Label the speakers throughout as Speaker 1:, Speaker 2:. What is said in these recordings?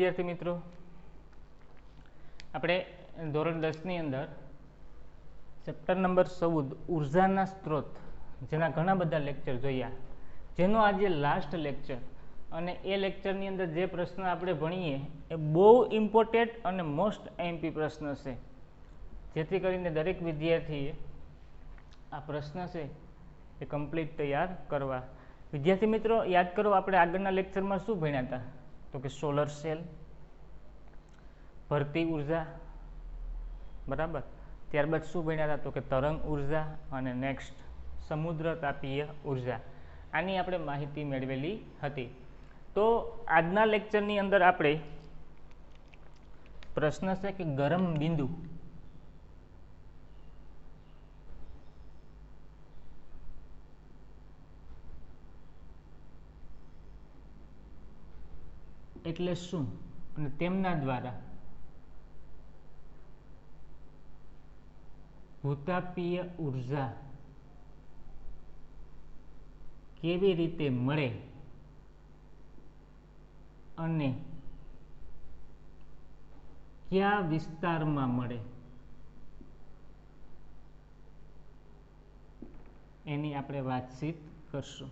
Speaker 1: વિદ્યાર્થી મિત્રો, આપણે ધોરણ 10 ની અંદર ચેપ્ટર નંબર 14 ઉર્જાના સ્ત્રોત જેના ઘણા બધા લેક્ચર જોયા, જેનો આજે લાસ્ટ લેક્ચર, અને એ લેક્ચરની અંદર જે પ્રશ્ન આપણે ભણીએ એ બહુ ઇમ્પોર્ટન્ટ અને મોસ્ટ આઈએમપી પ્રશ્ન છે, જેથી કરીને દરેક વિદ્યાર્થીએ આ પ્રશ્ન છે એ કમ્પ્લીટ તૈયાર કરવા. વિદ્યાર્થી મિત્રો યાદ કરો, આપણે આગળના લેક્ચરમાં શું ભણ્યા હતા? તો કે સોલર સેલ, ભરતી ઉર્જા, બરાબર. ત્યારબાદ શું ભણ્યા હતા? તો કે તરંગ ઉર્જા, અને નેક્સ્ટ સમુદ્ર તાપીય ઉર્જા. આની આપણે માહિતી મેળવેલી હતી. તો આજના લેક્ચરની અંદર આપણે પ્રશ્ન છે કે ગરમ બિંદુ એટલે શું, અને તેમના દ્વારા ભૂતાપીય ઉર્જા કેવી રીતે મળે અને કયા વિસ્તારમાં મળે એની આપણે વાતચીત કરશું.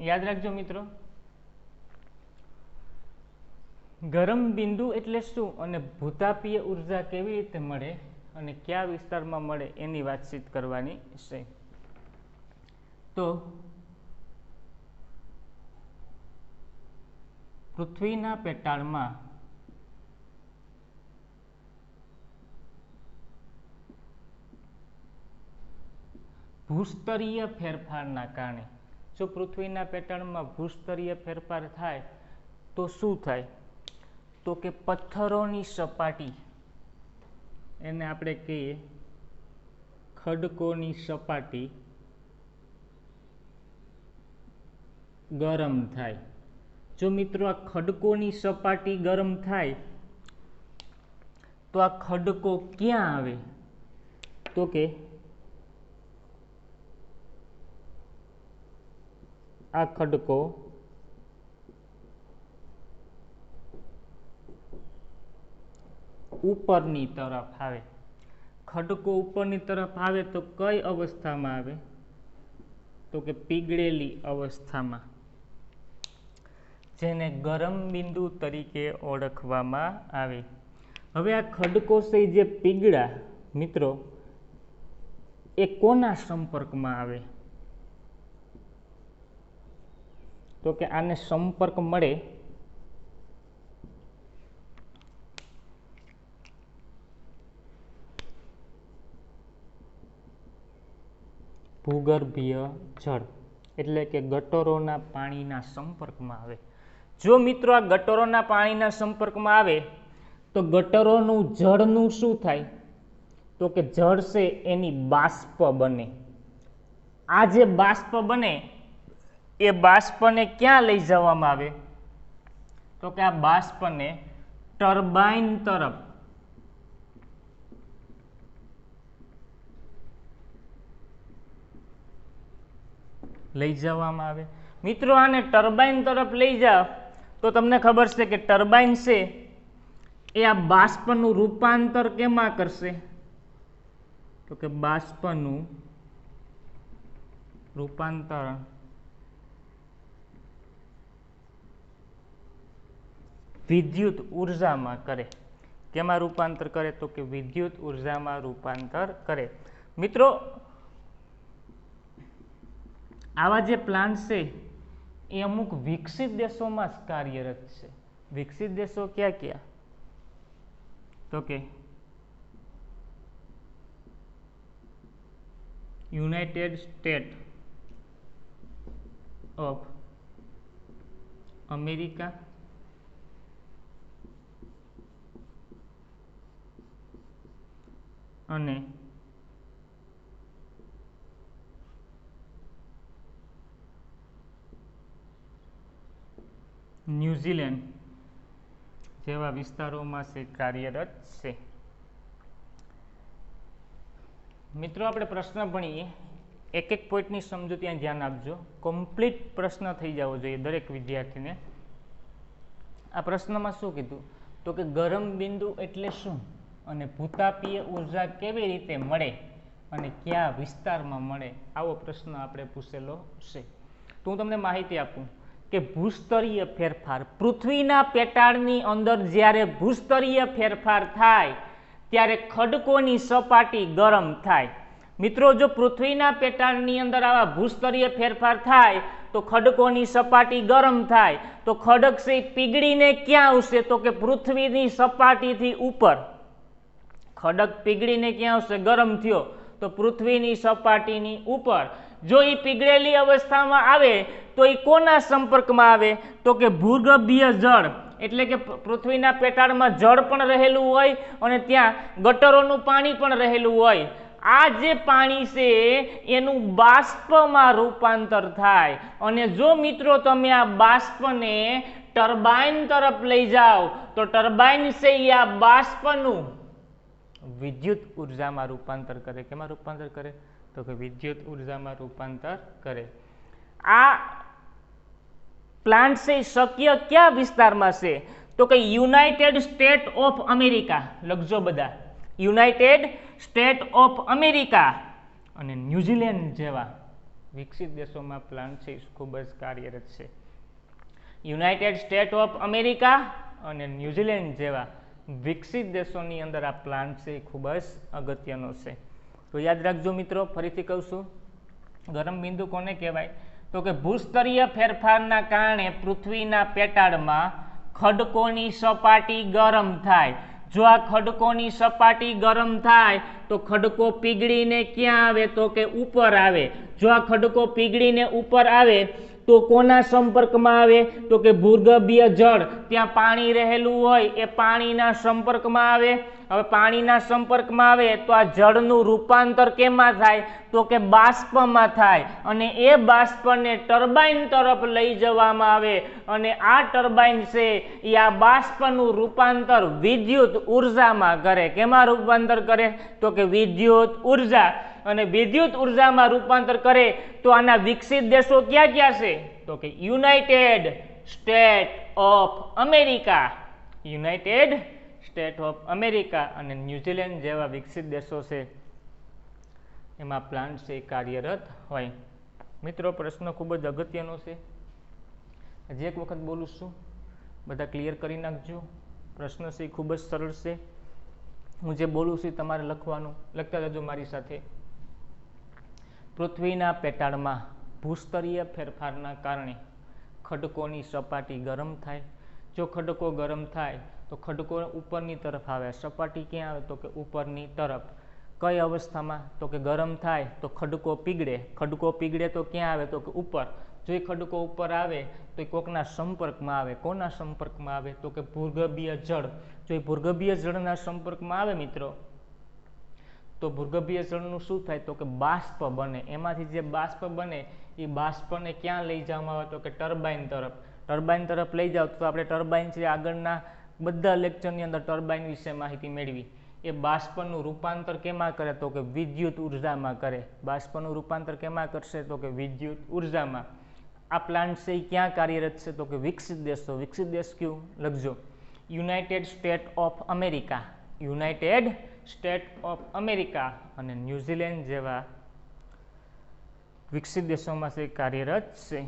Speaker 1: યાદ રાખજો મિત્રો, ગરમ બિંદુ એટલે શું અને ભૂતાપીય ઉર્જા કેવી રીતે મળે અને કયા વિસ્તારમાં મળે એની વાતચીત કરવાની છે. તો પૃથ્વીના પેટાળમાં ભૂસ્તરીય ફેરફારના કારણે, જો પૃથ્વીના પેટાળમાં ભૂસ્તરીય ફેરફાર થાય તો શું થાય? તો કે પથ્થરોની સપાટી, એને આપણે કહીએ ખડકોની સપાટી, ગરમ થાય. જો મિત્રો આ ખડકોની સપાટી ગરમ થાય તો આ ખડકો ક્યાં આવે? તો કે આ ખડકો ઉપરની તરફ આવે. ખડકો ઉપરની તરફ આવે તો કઈ અવસ્થામાં આવે? તો કે પીગળેલી અવસ્થામાં, જેને ગરમ બિંદુ તરીકે ઓળખવામાં આવે. હવે આ ખડકો છે જે પીગળા, મિત્રો એ કોના સંપર્કમાં આવે? તો કે આને સંપર્ક મળે ભૂગર્ભીય જળ, એટલે કે ગટરોના પાણીના સંપર્કમાં આવે. જો મિત્રો આ ગટરોના પાણીના સંપર્કમાં આવે તો ગટરોનું જળનું શું થાય? તો કે જળ છે એની બાષ્પ બને. આ જે બાષ્પ બને એ બાષ્પને ક્યાં લઈ જવામાં આવે? તો કે આ બાષ્પને ટર્બાઇન તરફ લઈ જવામાં આવે. મિત્રો આને ટર્બાઇન તરફ લઈ જાવ તો તમને ખબર છે કે ટર્બાઇન છે એ આ બાષ્પનું રૂપાંતર કેમાં કરશે? તો કે બાષ્પનું રૂપાંતર વિદ્યુત ઉર્જામાં કરે. કેમાં રૂપાંતર કરે? તો કે વિદ્યુત ઉર્જામાં રૂપાંતર કરે. મિત્રો આવા જે પ્લાન્ટ છે એ અમુક વિકસિત દેશોમાં જ કાર્યરત છે. વિકસિત દેશો ક્યાં ક્યાં? તો કે યુનાઇટેડ સ્ટેટ ઓફ અમેરિકા, અને ન્યુઝીલેન્ડ જેવા વિસ્તારોમાં છે કાર્યરત છે. મિત્રો આપણે પ્રશ્ન ભણીએ, એક એક પોઈન્ટની સમજો, ત્યાં ધ્યાન આપજો. કમ્પ્લીટ પ્રશ્ન થઈ જવો જોઈએ દરેક વિદ્યાર્થીને. આ પ્રશ્નમાં શું કીધું તો કે ગરમ બિંદુ એટલે શું અને ભૂતાપીય ઉર્જા કેવી રીતે મળે અને કયા વિસ્તારમાં મળે, આવો પ્રશ્ન આપણે પૂછેલો છે. તો હું તમને માહિતી આપું કે ભૂસ્તરીય ફેરફાર, પૃથ્વીના પેટાળની અંદર જ્યારે ભૂસ્તરીય ફેરફાર થાય ત્યારે ખડકોની સપાટી ગરમ થાય. મિત્રો, જો પૃથ્વીના પેટાળની અંદર આવા ભૂસ્તરીય ફેરફાર થાય તો ખડકોની સપાટી ગરમ થાય, તો ખડક છે પીગળીને ક્યાં આવશે તો કે પૃથ્વીની સપાટીથી ઉપર. ખડક પીગળીને ક્યાં આવશે, ગરમ થયો તો પૃથ્વીની સપાટીની ઉપર. જો એ પીગળેલી અવસ્થામાં આવે તો એ કોના સંપર્કમાં આવે તો કે ભૂગર્ભીય જળ, એટલે કે પૃથ્વીના પેટાળમાં જળ પણ રહેલું હોય અને ત્યાં ગટરોનું પાણી પણ રહેલું હોય. આ જે પાણી છે એનું બાષ્પમાં રૂપાંતર થાય, અને જો મિત્રો તમે આ બાષ્પને ટર્બાઇન તરફ લઈ જાઓ તો ટર્બાઇન છે એ આ બાષ્પનું વિદ્યુત ઉર્જામાં રૂપાંતર કરે. કેમાં રૂપાંતર કરે તો કે વિદ્યુત ઉર્જામાં રૂપાંતર કરે. આ પ્લાન્ટ છે શક્ય કયા વિસ્તારમાં છે તો કે યુનાઇટેડ સ્ટેટ ઓફ અમેરિકા. લખજો બધા, યુનાઇટેડ સ્ટેટ ઓફ અમેરિકા અને ન્યુઝીલેન્ડ જેવા વિકસિત દેશોમાં પ્લાન્ટ છે ખૂબ જ કાર્યરત છે. યુનાઇટેડ સ્ટેટ ઓફ અમેરિકા અને ન્યુઝીલેન્ડ જેવા વિકસિત દેશોની અંદર આ પ્લાન્ટ છે ખૂબ જ અગત્યનો છે. તો યાદ રાખજો મિત્રો, ફરીથી કહું છું, ગરમ બિંદુ કોને કહેવાય તો કે ભૂસ્તરીય ફેરફારના કારણે પૃથ્વીના પેટાળમાં ખડકોની સપાટી ગરમ થાય. જો આ ખડકોની સપાટી ગરમ થાય તો ખડકો પીગળીને ક્યાં આવે તો કે ઉપર આવે. જો આ ખડકો પીગળીને ઉપર આવે તો કોના સંપર્કમાં આવે તો કે ભૂગર્ભીય જળ, ત્યાં પાણી રહેલું હોય એ પાણીના સંપર્કમાં આવે. હવે પાણીના સંપર્કમાં આવે તો આ જળનું રૂપાંતર કેમાં થાય તો કે બાષ્પમાં થાય, અને એ બાષ્પને ટર્બાઇન તરફ લઈ જવામાં આવે, અને આ ટર્બાઇન છે એ આ બાષ્પનું રૂપાંતર વિદ્યુત ઉર્જામાં કરે. કેમાં રૂપાંતર કરે તો કે વિદ્યુત ઉર્જા. અને વિદ્યુત ઉર્જામાં રૂપાંતર કરે તો આના વિકસિત દેશો ક્યાં ક્યાં છે તો કે United state of America, United state of America અને ન્યુઝીલેન્ડ જેવા વિકસિત દેશો છે, એમાં પ્લાન્ટ છે કાર્યરત હોય. મિત્રો, પ્રશ્ન ખૂબ જ અગત્યનો છે. હજી એક વખત બોલું છું, બધા ક્લિયર કરી નાખજો. પ્રશ્ન છે ખૂબ જ સરળ છે. હું જે બોલું છું તમારે લખવાનું, લખતા જજો મારી સાથે. પૃથ્વીના પેટાળમાં ભૂસ્તરીય ફેરફારના કારણે ખડકોની સપાટી ગરમ થાય. જો ખડકો ગરમ થાય તો ખડકો ઉપરની તરફ આવે. સપાટી ક્યાં આવે તો કે ઉપરની તરફ. કઈ અવસ્થામાં તો કે ગરમ થાય તો ખડકો પીગળે. ખડકો પીગળે તો ક્યાં આવે તો કે ઉપર. જો એ ખડકો ઉપર આવે તો એ કોકના સંપર્કમાં આવે. કોના સંપર્કમાં આવે તો કે ભૂગર્ભીય જળ. જો એ ભૂગર્ભીય જળના સંપર્કમાં આવે મિત્રો તો ભૂગર્ભીય જળનું શું થાય તો કે બાષ્પ બને. એમાંથી જે બાષ્પ બને એ બાષ્પને ક્યાં લઈ જવામાં આવે તો કે ટર્બાઇન તરફ. ટર્બાઇન તરફ લઈ જાઓ તો આપણે ટર્બાઇન છે આગળના બધા લેક્ચરની અંદર ટર્બાઇન વિશે માહિતી મેળવી. એ બાષ્પનું રૂપાંતર કેમાં કરે તો કે વિદ્યુત ઉર્જામાં કરે. બાષ્પનું રૂપાંતર કેમાં કરશે તો કે વિદ્યુત ઉર્જામાં. આ પ્લાન્ટ છે એ ક્યાં કાર્યરત છે તો કે વિકસિત દેશો. વિકસિત દેશ કયું લખજો, United state of America, United state of America અને ન્યુઝીલેન્ડ જેવા વિકસિત દેશોમાં છે કાર્યરત છે.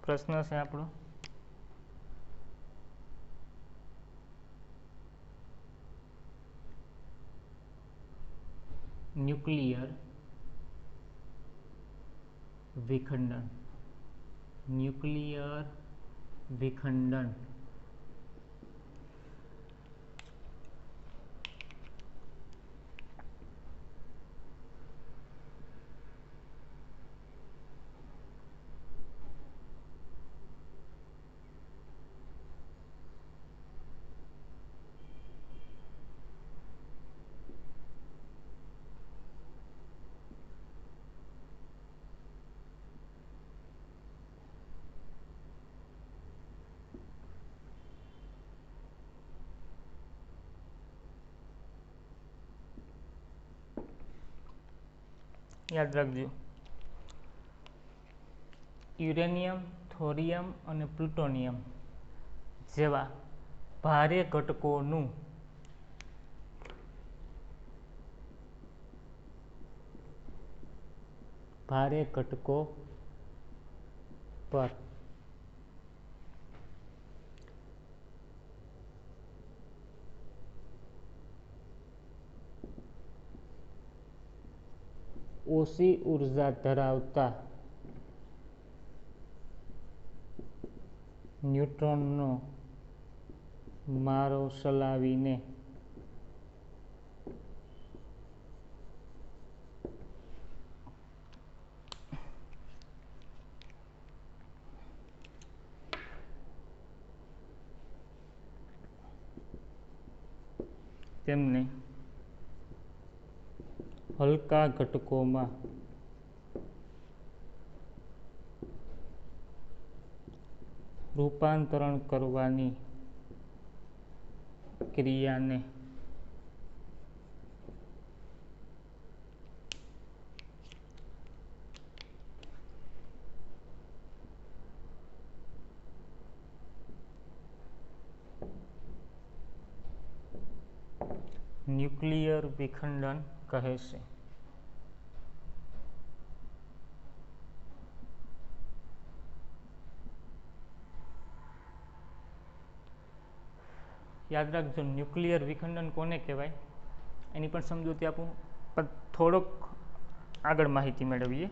Speaker 1: પ્રશ્ન છે આપણો, ન્યુક્લિયર વિખંડન. ન્યુક્લિયર વિખંડન યાદ રાખજો. યુરેનિયમ, થોરિયમ અને પ્લુટોનિયમ જેવા ભારે ઘટકોનું ભારે ઘટકો પર ઓછી ઉર્જા ધરાવતા ન્યુટ્રોનનો મારો ચલાવીને તેમને હલકા ઘટકોમાં રૂપાંતરણ કરવાની ક્રિયાને ન્યુક્લિયર વિખંડન કહે છે. યાદ રાખજો, ન્યુક્લિયર વિખંડન કોને કહેવાય એની પણ સમજૂતી આપું, પણ થોડોક આગળ માહિતી મેળવીએ.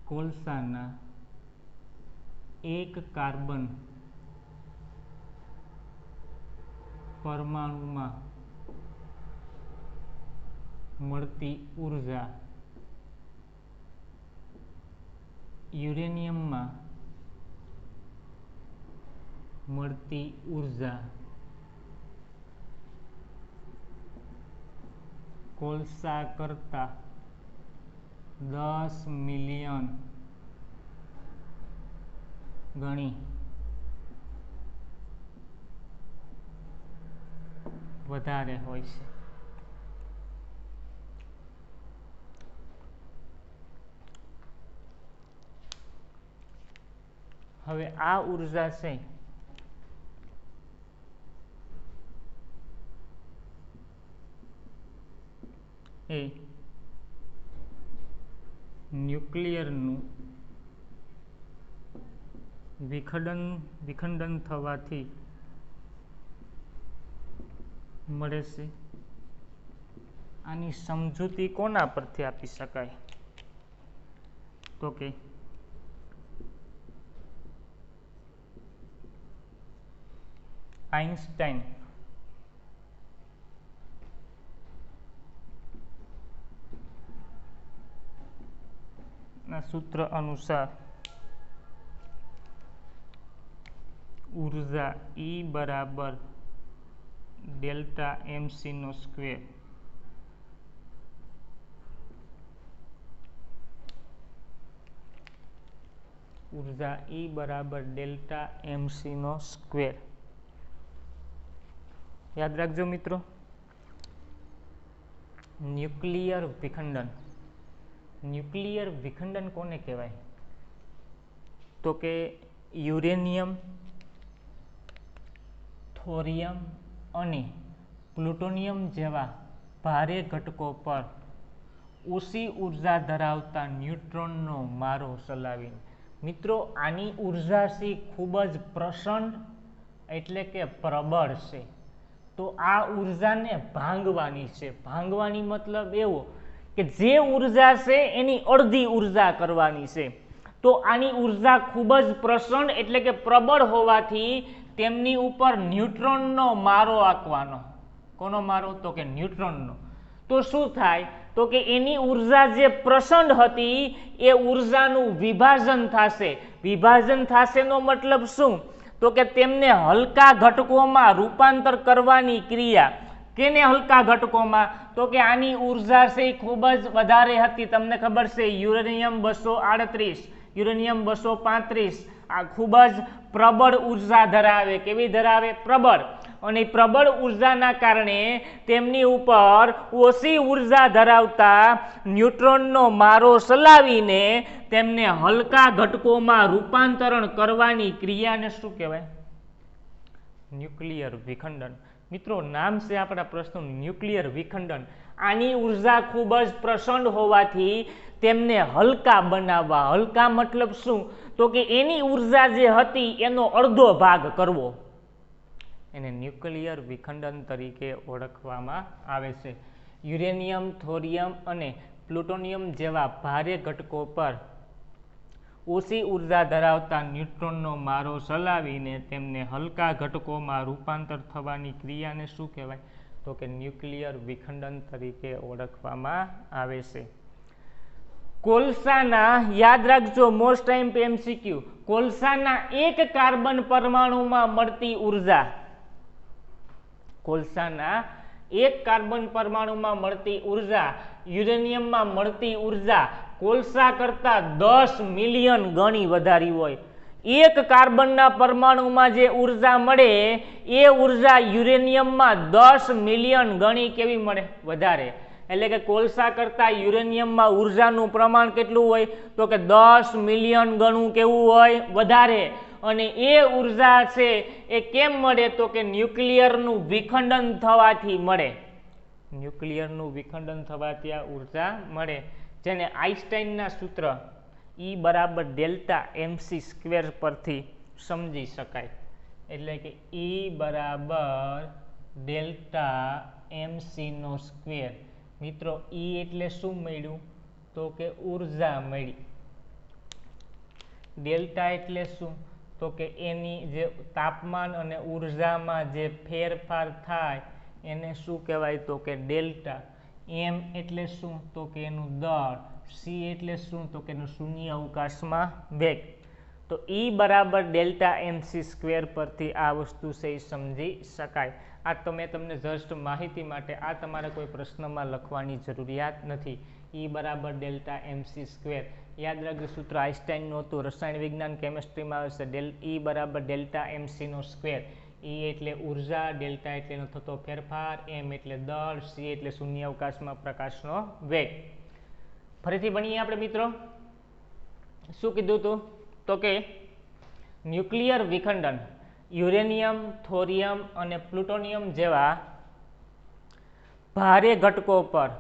Speaker 1: કોલસાના એક કાર્બન પરમાણુમાં મળતી ઉર્જા યુરેનિયમમાં મળતી ઉર્જા કોલસા કરતા 10 મિલિયન ગણી વધારે હોય છે. હવે આ ઉર્જા છે એ ન્યુક્લિયરનું વિખંડન થવાથી મળે છે. આની સમજૂતી કોના પરથી આપી શકાય તો કે આઇન્સ્ટાઈન ના સૂત્ર અનુસાર ઉર્જા E બરાબર ડેલ્ટા MC નો સ્ક્વેર. ઉર્જા E બરાબર ડેલ્ટા MC નો સ્ક્વેર. યાદ રાખજો મિત્રો, ન્યુક્લિયર વિખંડન. ન્યુક્લિયર વિખંડન કોને કહેવાય તો કે યુરેનિયમ, થોરિયમ અને પ્લુટોનિયમ જેવા ભારે ઘટકો પર ઓછી ઉર્જા ધરાવતા ન્યુટ્રોનનો મારો ચલાવીને. મિત્રો, આની ઉર્જા છે ખૂબ જ પ્રચંડ એટલે કે પ્રબળ છે. તો આ ઉર્જાને ભાંગવાની છે. ભાંગવાની મતલબ એવો કે જે ઉર્જા છે એની અડધી ઉર્જા કરવાની છે. તો આની ઉર્જા ખૂબ જ પ્રચંડ એટલે કે પ્રબળ હોવાથી તેમની ઉપર ન્યુટ્રોનનો મારો આંકવાનો. કોનો મારો તો કે ન્યુટ્રોનનો. તો શું થાય તો કે એની ઉર્જા જે પ્રચંડ હતી એ ઉર્જાનું વિભાજન થશે. વિભાજન થશે નો મતલબ શું તો કે તેમને હલકા ઘટકોમાં રૂપાંતર કરવાની ક્રિયા. કેને હલકા ઘટકોમાં તો કે આની ઉર્જા છે ખૂબ જ વધારે હતી. તમને ખબર છે યુરેનિયમ 238, યુરેનિયમ 235 આ ખૂબ જ પ્રબળ ઉર્જા ધરાવે. કેવી ધરાવે? પ્રબળ. અને પ્રબળ ઉર્જાના કારણે તેમની ઉપર ઓછી ઉર્જા ધરાવતા ન્યુટ્રોનનો મારો ચલાવીને તેમને હલકા ઘટકોમાં રૂપાંતરણ કરવાની ક્રિયાને શું કહેવાય? ન્યુક્લિયર વિખંડન. મિત્રો, નામ છે આપણા પ્રશ્નનું ન્યુક્લિયર વિખંડન. આની ઉર્જા ખૂબ જ પ્રચંડ હોવાથી તેમને હલકા બનાવવા. હલકા મતલબ શું? તો કે એની ઉર્જા જે હતી એનો અડધો ભાગ કરવો, એને ન્યુક્લિયર વિખંડન તરીકે ઓળખવામાં આવે છે. યુરેનિયમ, થોરિયમ અને પ્લુટોનિયમ જેવા ભારે ઘટકો પર ઓછી ઉર્જા ધરાવતા ન્યુટ્રોનનો મારો ચલાવીને તેમને હલકા ઘટકોમાં રૂપાંતર થવાની ક્રિયાને શું કહેવાય? તો કે ન્યુક્લિયર વિખંડન તરીકે ઓળખવામાં આવે છે. કોલસાના, યાદ રાખજો, મોસ્ટ ટાઈમ MCQ, કોલસાના એક કાર્બન પરમાણુમાં મળતી ઉર્જા, કોલસાના એક કાર્બન પરમાણુમાં મળતી ઉર્જા યુરેનિયમમાં મળતી ઉર્જા કોલસા કરતા 10 મિલિયન ગણી વધારી હોય. એક કાર્બનના પરમાણુમાં જે ઉર્જા મળે એ ઉર્જા યુરેનિયમમાં 10 મિલિયન ગણી કેવી મળે? વધારે. એટલે કે કોલસા કરતા યુરેનિયમમાં ઉર્જાનું પ્રમાણ કેટલું હોય? તો કે 10 મિલિયન ગણું કેવું હોય? વધારે. અને એ ઉર્જા છે એ કેમ મળે? તો કે ન્યુક્લિયરનું વિખંડન થવાથી મળે. ન્યુક્લિયરનું વિખંડન થવાથી આ ઉર્જા મળે, જેને આઈન્સ્ટાઈનના સૂત્ર E બરાબર ડેલ્ટા mc² પરથી સમજી શકાય. એટલે કે E બરાબર ડેલ્ટા mc². મિત્રો, E એટલે શું મળ્યું? તો કે ઉર્જા મળી. ડેલ્ટા એટલે શું? તો કે એની જે તાપમાન અને ઉર્જામાં જે ફેરફાર થાય એને શું કહેવાય? તો કે ડેલ્ટા. M એટલે શું? તો કે એનું દળ. C એટલે શું? તો કે એનું શૂન્ય અવકાશમાં વેગ. તો E બરાબર ડેલ્ટા mc² પરથી આ વસ્તુ છે એ સમજી શકાય. આ તો મેં તમને જસ્ટ માહિતી માટે, આ તમારે કોઈ પ્રશ્નમાં લખવાની જરૂરિયાત નથી. E બરાબર ડેલ્ટા mc². યાદ રાખજો, સૂત્ર આઈન્સ્ટાઈનનું હતું, રસાયણ વિજ્ઞાન કેમેસ્ટ્રીમાં આવે છે. E બરાબર ડેલ્ટા mc². E એટલે ઉર્જા, ડેલ્ટા એટલે એનો થતો ફેરફાર, M એટલે દળ, C એટલે શૂન્ય અવકાશમાં પ્રકાશનો વેગ. ફરીથી ભણીએ આપણે મિત્રો. શું કીધું હતું? તો કે ન્યુક્લિયર વિખંડન યુરેનિયમ, થોરિયમ અને પ્લુટોનિયમ જેવા ભારે ઘટકો પર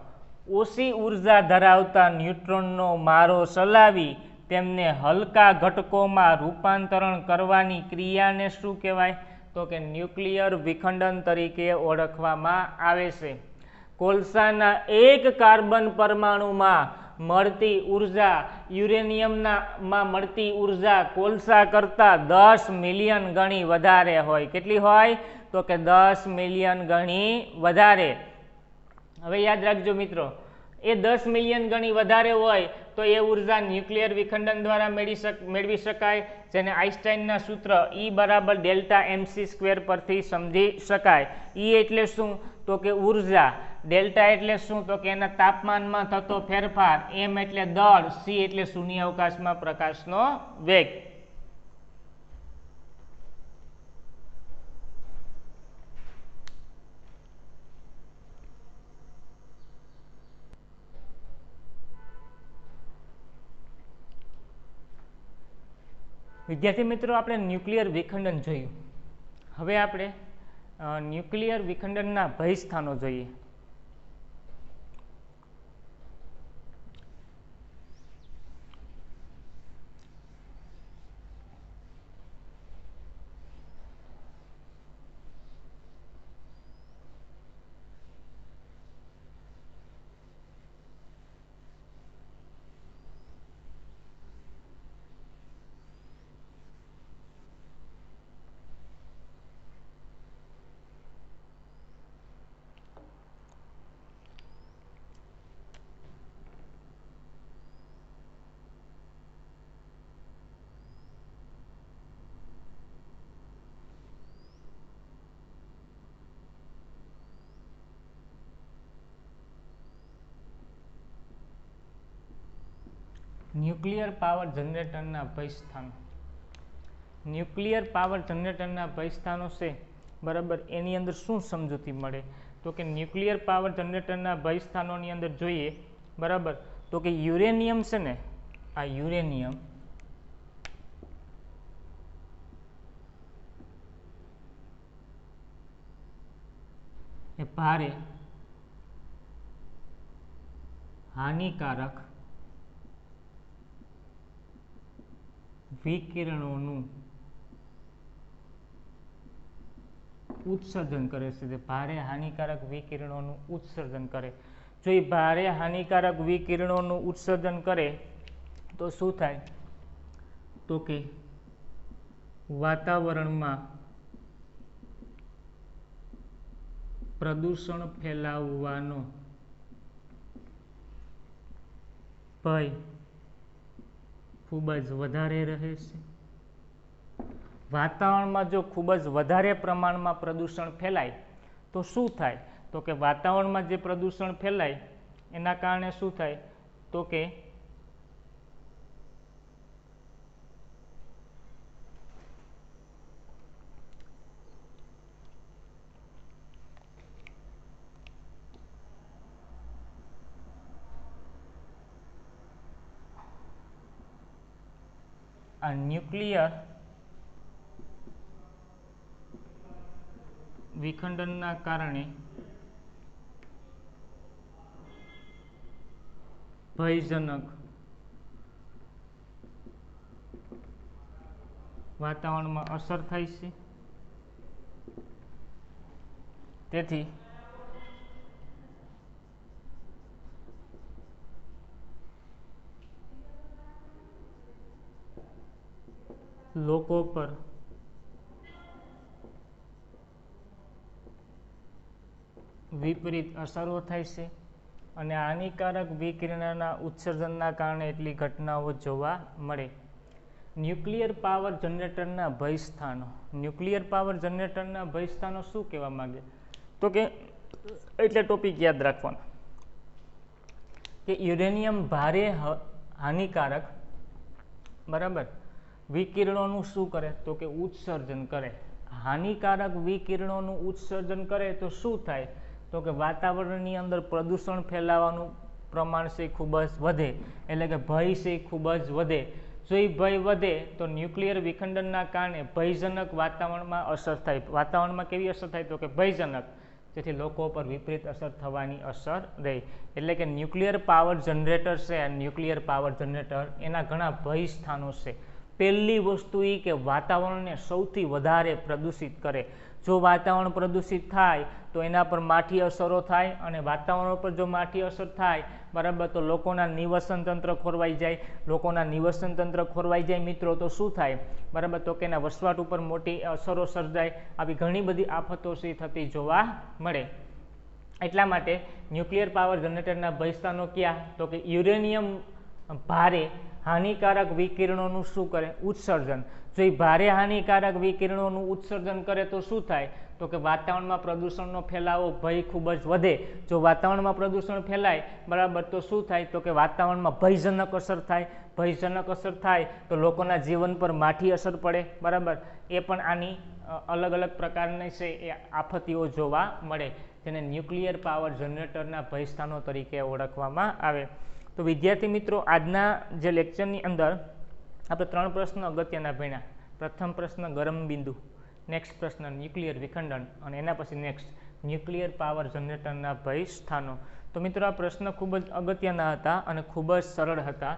Speaker 1: ઓછી ઉર્જા ધરાવતા ન્યુટ્રોનનો મારો ચલાવી તેમને હલકા ઘટકોમાં રૂપાંતરણ કરવાની ક્રિયાને શું કહેવાય? તો કે ન્યુક્લિયર વિખંડન તરીકે ઓળખવામાં આવે છે. કોલસાના એક કાર્બન પરમાણુમાં મળતી ઉર્જા યુરેનિયમમાં મળતી ઉર્જા કોલસા કરતા 10 મિલિયન ગણી વધારે હોય. કેટલી હોય? તો કે 10 મિલિયન ગણી વધારે. હવે યાદ રાખજો મિત્રો, એ 10 મિલિયન ગણી વધારે હોય તો એ ઉર્જા ન્યુક્લિયર વિખંડન દ્વારા મેળવી શકાય, જેને આઈન્સ્ટાઈનના સૂત્ર E બરાબર ડેલ્ટા mc² પરથી સમજી શકાય. E એટલે શું? તો કે ઉર્જા. ડેલ્ટા એટલે શું? તો કે એના તાપમાનમાં થતો ફેરફાર. M એટલે દળ. C એટલે શૂન્ય અવકાશમાં પ્રકાશનો વેગ. વિદ્યાર્થી મિત્રો, આપણે ન્યુક્લિયર વિખંડન જોયું. હવે આપણે ન્યુક્લિયર વિખંડનના ભય સ્થાનો જોઈએ. ન્યુક્લિયર પાવર જનરેટરના ભય સ્થાનો. ન્યુક્લિયર પાવર જનરેટરના ભય સ્થાનો છે બરાબર, એની અંદર શું સમજૂતી મળે? તો કે ન્યુક્લિયર પાવર જનરેટરના ભય સ્થાનોની અંદર જોઈએ બરાબર, તો કે યુરેનિયમ છે ને, આ યુરેનિયમ એ ભારે હાનિકારક વિકિરણોનું ઉત્સર્જન કરે છે. તે ભારે હાનિકારક વિકિરણોનું ઉત્સર્જન કરે. જો એ ભારે હાનિકારક વિકિરણોનું ઉત્સર્જન કરે તો શું થાય? તો કે વાતાવરણમાં પ્રદૂષણ ફેલાવવાનો ભય ખૂબ જ વધારે રહે છે. વાતાવરણમાં જો ખૂબ જ વધારે પ્રમાણમાં પ્રદૂષણ ફેલાય તો શું થાય? તો કે વાતાવરણમાં જે પ્રદૂષણ ફેલાય એના કારણે શું થાય? તો કે આ ન્યુક્લિયર વિખંડનના કારણે ભયજનક વાતાવરણમાં અસર થાય છે. તેથી લોકો પર વિપરીત અસરો થાય છે અને હાનિકારક વિકિરણના ઉત્સર્જનના કારણે એટલી ઘટનાઓ જોવા મળે. ન્યુક્લિયર પાવર જનરેટરના ભય સ્થાનો. ન્યુક્લિયર પાવર જનરેટરના ભય સ્થાનો શું કહેવા માંગે? તો કે એટલે ટોપિક યાદ રાખવાનો કે યુરેનિયમ ભારે હાનિકારક બરાબર વિકિરણોનું શું કરે? તો કે ઉત્સર્જન કરે. હાનિકારક વિકિરણોનું ઉત્સર્જન કરે તો શું થાય? તો કે વાતાવરણની અંદર પ્રદૂષણ ફેલાવાનું પ્રમાણ છે ખૂબ જ વધે, એટલે કે ભય છે ખૂબ જ વધે. જો એ ભય વધે તો ન્યુક્લિયર વિખંડનના કારણે ભયજનક વાતાવરણમાં અસર થાય. વાતાવરણમાં કેવી અસર થાય? તો કે ભયજનક, જેથી લોકો પર વિપરીત અસર થવાની અસર રહે. એટલે કે ન્યુક્લિયર પાવર જનરેટર છે, ન્યુક્લિયર પાવર જનરેટર એના ઘણા ભય સ્થાનો છે. પહેલી વસ્તુ એ કે વાતાવરણને સૌથી વધારે પ્રદૂષિત કરે. જો વાતાવરણ પ્રદૂષિત થાય તો એના પર માઠી અસરો થાય, અને વાતાવરણ પર જો માઠી અસર થાય બરાબર, તો લોકોના નિવસન તંત્ર ખોરવાઈ જાય. લોકોના નિવસન તંત્ર ખોરવાઈ જાય મિત્રો તો શું થાય બરાબર? તો કે એના વસવાટ ઉપર મોટી અસરો સર્જાય. આવી ઘણી બધી આફતો છે થતી જોવા મળે. એટલા માટે ન્યુક્લિયર પાવર જનરેટરના ભય સ્થાનો ક્યાં? તો કે યુરેનિયમ ભારે હાનિકારક વિકિરણોનું શું કરે? ઉત્સર્જન. જો એ ભારે હાનિકારક વિકિરણોનું ઉત્સર્જન કરે તો શું થાય? તો કે વાતાવરણમાં પ્રદૂષણનો ફેલાવો ભય ખૂબ જ વધે. જો વાતાવરણમાં પ્રદૂષણ ફેલાય બરાબર તો શું થાય? તો કે વાતાવરણમાં ભયજનક અસર થાય. ભયજનક અસર થાય તો લોકોના જીવન પર માઠી અસર પડે બરાબર. એ પણ આની અલગ અલગ પ્રકારની છે એ આફતીઓ જોવા મળે, જેને ન્યુક્લિયર પાવર જનરેટરના ભય સ્થાનો તરીકે ઓળખવામાં આવે. તો વિદ્યાર્થી મિત્રો, આજના જે લેક્ચરની અંદર આપણે 3 પ્રશ્ન અગત્યના ભણ્યા. પ્રથમ પ્રશ્ન ગરમ બિંદુ, નેક્સ્ટ પ્રશ્ન ન્યુક્લિયર વિખંડન, અને એના પછી નેક્સ્ટ ન્યુક્લિયર પાવર જનરેટરના ભય સ્થાનો. તો મિત્રો આ પ્રશ્ન ખૂબ જ અગત્યના હતા અને ખૂબ જ સરળ હતા.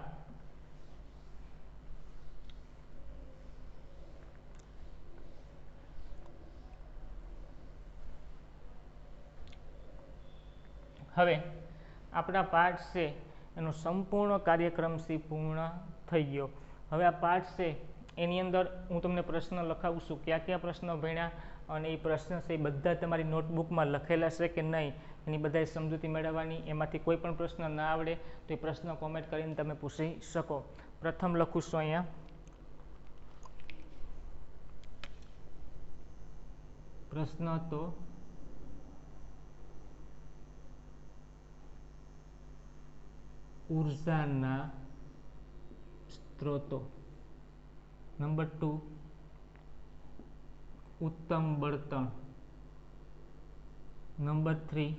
Speaker 1: હવે આપણા પાઠ છે એનો સંપૂર્ણ કાર્યક્રમ છે પૂર્ણ થઈ ગયો. હવે આ પાઠ છે એની અંદર હું તમને પ્રશ્ન લખાવું છું, કયા કયા પ્રશ્ન ભણ્યા, અને એ પ્રશ્ન છે એ બધા તમારી નોટબુકમાં લખેલા છે કે નહીં એની બધાય સમજૂતી મેળવવાની. એમાંથી કોઈ પણ પ્રશ્ન ના આવડે તો એ પ્રશ્ન કોમેન્ટ કરીને તમે પૂછી શકો. પ્રથમ લખું છું અહીંયા, પ્રશ્ન તો ઉર્જાના સ્ત્રોતો. નંબર 2, उत्तम बळतण। नंबर 3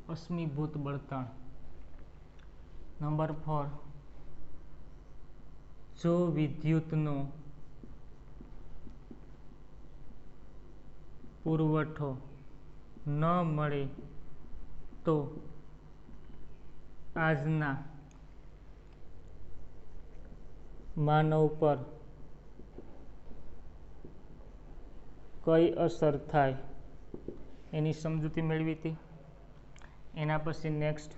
Speaker 1: अश्मीभूत बळतण। नंबर 4 जो विद्युतनो पुरवठो न मळे तो आजना मानव पर कई असर थाय एनी समजूती मेळवी हती। एना पछी नेक्स्ट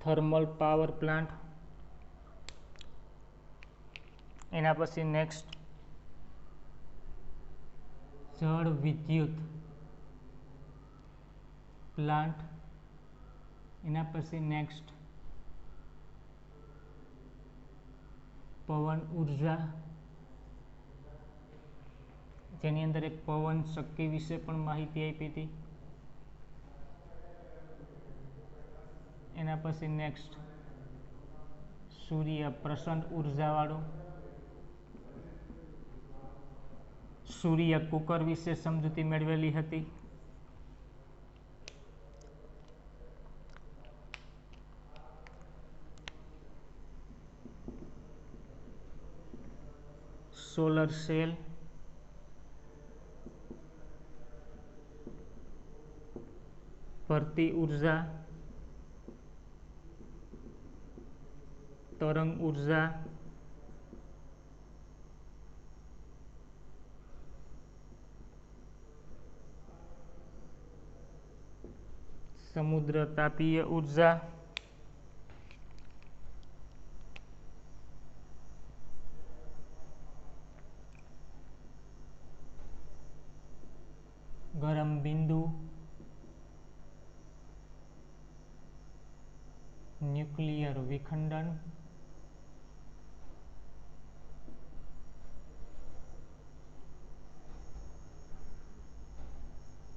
Speaker 1: थर्मल पावर प्लांट। एना पछी नेक्स्ट जल विद्युत प्लांट। एना पछी नेक्स्ट पवन ऊर्जा, जेनी अंदर एक पवन शक्ति विषे पण माहिती आपी हती। एना पछी नेक्स्ट सूर्य प्रसन्न ऊर्जा वाळो, सूर्य कुकर विषे समजूती मेळवेली हती। सोलर सेल, भरती ऊर्जा, तरंग ऊर्जा, समुद्र तापीय ऊर्जा, गरम बिंदु, न्यूक्लियर विखंडन,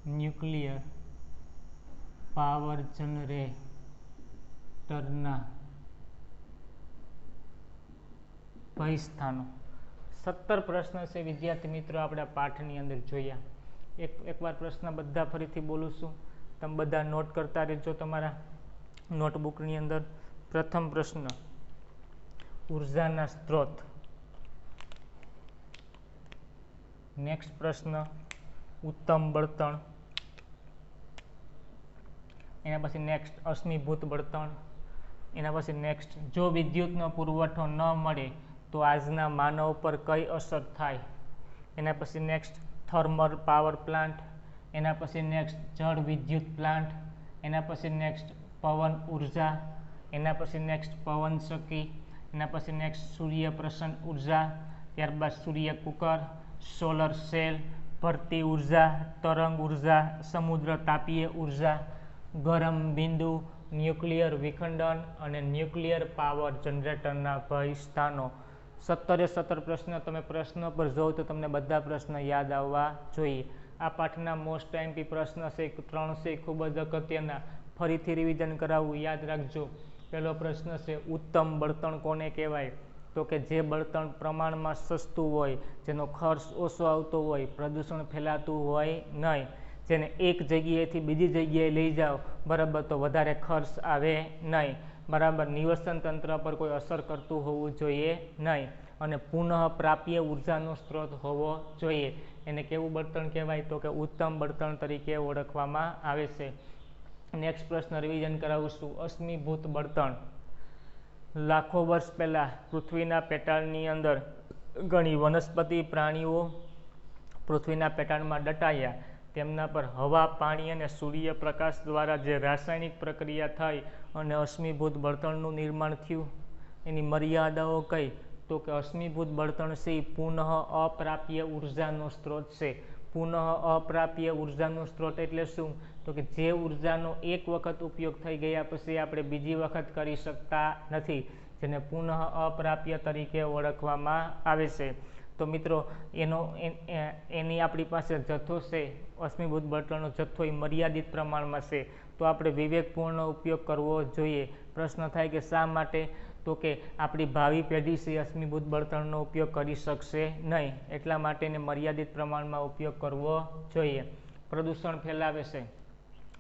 Speaker 1: न्यूक्लियर पावर जनरेटरना भय स्थानों। 17 प्रश्न से विद्यार्थी मित्रों आपणे पाठनी अंदर जोया। एक बार प्रश्न बधा फरीथी बोलूं छुं, तमे बधा नोट करता रहेजो तमारा नोटबुकनी अंदर। प्रथम प्रश्न ऊर्जाना स्त्रोत। नेक्स्ट प्रश्न उत्तम बळतण। एना पछी नेक्स्ट अश्मीभूत बळतण। एना पछी नेक्स्ट जो विद्युतनो पुरवठो न मळे तो आजना मानव पर कई असर थाय। एना पछी नेक्स्ट थर्मल पावर प्लांट। एना पछी नेक्स्ट जल विद्युत प्लांट। एना पछी नेक्स्ट पवन ऊर्जा। एना पछी नेक्स्ट पवन शक्ति। एना पछी नेक्स्ट सूर्य प्रसन्न ऊर्जा। त्यारबाद सूर्य कुकर, सोलर सेल, भरती ऊर्जा, तरंग ऊर्जा, समुद्र तापीय ऊर्जा, गरम बिंदु, न्यूक्लियर विखंडन और न्यूक्लियर पावर जनरेटरना भय स्थानों। 17 प्रश्न तमे प्रश्न पर जो तो तमने बधा प्रश्न याद आववा जोईए। आ पाठना मोस्ट एमपी प्रश्न से 3 से खूब ज अगत्यना, फरीथी रिविजन करावुं याद राखजो। पहलो प्रश्न से उत्तम बळतण कोने कहेवाय? तो के जे बळतण प्रमाण में सस्तुं होय, जेनो खर्च ओछो आवतो होय, प्रदूषण फैलातुं होय नहीं, जेने एक जग्याएथी बीजी जग्याए लई जाओ बराबर तो वधारे खर्च आवे नहीं, बराबर निवसन तंत्र पर कोई असर करतुं होवुं जोईए नहीं, अने पुनः प्राप्य ऊर्जानो स्त्रोत होवो जोईए। एने केवुं बळतण कहेवाय? तो के उत्तम बळतण तरीके ओळखवामां आवे छे। नेक्स्ट प्रश्न रिविजन करावुं छुं। अश्मीभूत बळतण। लाखों वर्ष पहला पृथ्वीना पेटाळनी अंदर घणी वनस्पति प्राणीओ पृथ्वीना पेटाळमां दटाया। तेमना पर हवा, पाणी अने सूर्यप्रकाश द्वारा जे रासायणिक प्रक्रिया थई अने अश्मीभूत बळतणनुं निर्माण थयुं। एनी मर्यादाओ कई? तो कि अश्मीभूत बळतण से पुनः अप्राप्य ऊर्जानो स्त्रोत छे। पुनः अप्राप्य ऊर्जानो स्त्रोत एटले शुं? तो कि जे ऊर्जानो एक वखत उपयोग थई गया पछी आपणे बीजी वखत करी शकता नथी, जेने पुनः अप्राप्य तरीके ओळखवामां आवे छे। તો મિત્રો એની આપણી પાસે જથ્થો છે, અશ્મિભૂત બળતણનો જથ્થો એ મર્યાદિત પ્રમાણમાં છે, તો આપણે વિવેકપૂર્ણ ઉપયોગ કરવો જોઈએ. પ્રશ્ન થાય કે શા માટે? તો કે આપણી ભાવિ પેઢી છે અશ્મિભૂત બળતણનો ઉપયોગ કરી શકશે નહીં, એટલા માટે એને મર્યાદિત પ્રમાણમાં ઉપયોગ કરવો જોઈએ. પ્રદૂષણ ફેલાવે છે,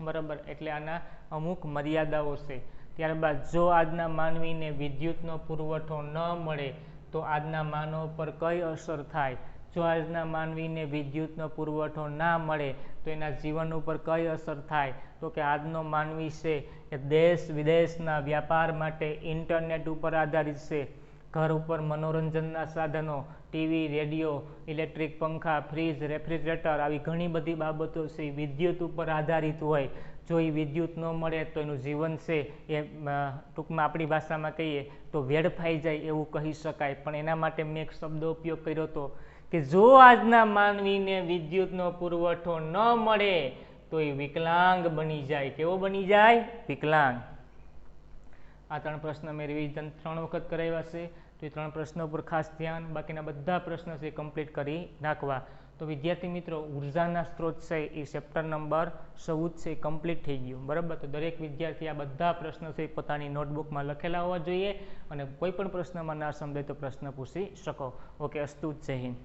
Speaker 1: બરાબર, એટલે આના અમુક મર્યાદાઓ છે. ત્યારબાદ જો આજના માનવીને વિદ્યુતનો પુરવઠો ન મળે તો આજના માનવ પર કઈ અસર થાય? જો આજના માનવીને વિદ્યુતનો પુરવઠો ના મળે તો એના જીવન ઉપર કઈ અસર થાય? તો કે આજનો માનવી છે એ દેશ વિદેશના વ્યાપાર માટે ઇન્ટરનેટ ઉપર આધારિત છે. ઘર ઉપર મનોરંજનના સાધનો, ટીવી, રેડિયો, ઇલેક્ટ્રિક પંખા, ફ્રીજ, રેફ્રિજરેટર, આવી ઘણી બધી બાબતો છે એ વિદ્યુત ઉપર આધારિત હોય. જો એ વિદ્યુત ન મળે તો એનું જીવન છે એ ટૂંકમાં આપણી ભાષામાં કહીએ તો વેડફાઈ જાય એવું કહી શકાય. પણ એના માટે મેં એક શબ્દ ઉપયોગ કર્યો હતો કે જો આજના માનવીને વિદ્યુતનો પુરવઠો ન મળે તો એ વિકલાંગ બની જાય. કેવો બની જાય? વિકલાંગ. આ 3 પ્રશ્ન મેં રિવિઝન 3 વખત કરાવ્યા છે, તો એ 3 પ્રશ્નો પર ખાસ ધ્યાન, બાકીના બધા પ્રશ્નો છે કમ્પ્લીટ કરી નાખવા. તો વિદ્યાર્થી મિત્રો, ઉર્જાના સ્ત્રોત છે એ ચેપ્ટર નંબર 14 છે એ કમ્પ્લીટ થઈ ગયું, બરાબર. તો દરેક વિદ્યાર્થી આ બધા પ્રશ્નો છે પોતાની નોટબુકમાં લખેલા હોવા જોઈએ, અને કોઈ પણ પ્રશ્નમાં ના સમજાય તો પ્રશ્ન પૂછી શકો. ઓકે, અસ્તુ. જય હિન્દ.